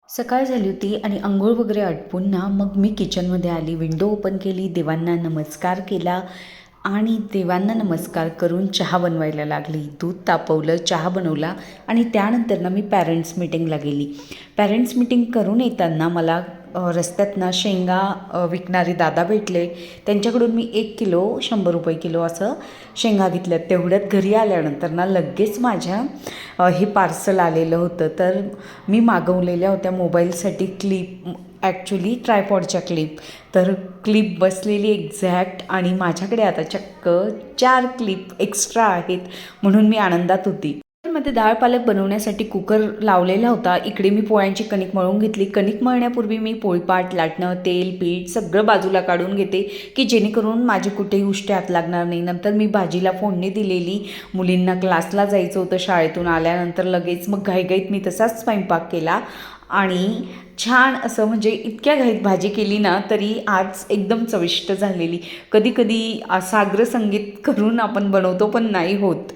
सकाळ झाली होती आणि अंघोळ वगैरे आटपून ना मग मी किचनमध्ये आली, विंडो ओपन केली, देवांना नमस्कार केला आणि देवांना नमस्कार करून चहा बनवायला लागली. दूध तापवलं, चहा बनवला आणि त्यानंतर ना मी पॅरेंट्स मीटिंगला गेली. पॅरेंट्स मीटिंग करून येताना मला रस्त्यातनं शेंगा विकणारे दादा भेटले. त्यांच्याकडून मी 1 किलो 100 रुपये किलो असं शेंगा घेतल्या. तेवढ्यात घरी आल्यानंतर ना लगेच माझ्या हे पार्सल आलेलं होतं. तर मी मागवलेल्या होत्या मोबाईलसाठी क्लिप, ॲक्च्युली ट्रायपॉडच्या क्लिप. तर क्लिप बसलेली एक्झॅक्ट आणि माझ्याकडे आता चक्क 4 क्लिप एक्स्ट्रा आहेत म्हणून मी आनंदात होती. मध्ये डाळ पालक बनवण्यासाठी कुकर लावलेला होता. इकडे मी पोळ्यांची कणिक मळून घेतली. कणिक मळण्यापूर्वी मी पोळपाट, लाटणं, तेल, पीठ सगळं बाजूला काढून घेते की जेणेकरून माझी कुठेही उष्टे हात लागणार नाही. नंतर मी भाजीला फोडणी दिलेली. मुलींना क्लासला जायचं होतं, शाळेतून आल्यानंतर लगेच मग घाईघाईत मी तसाच स्वयंपाक केला आणि छान असं म्हणजे इतक्या घाईत भाजी केली ना तरी आज एकदम चविष्ट झालेली. कधी कधी साग्र संगीत करून आपण बनवतो पण नाही होत.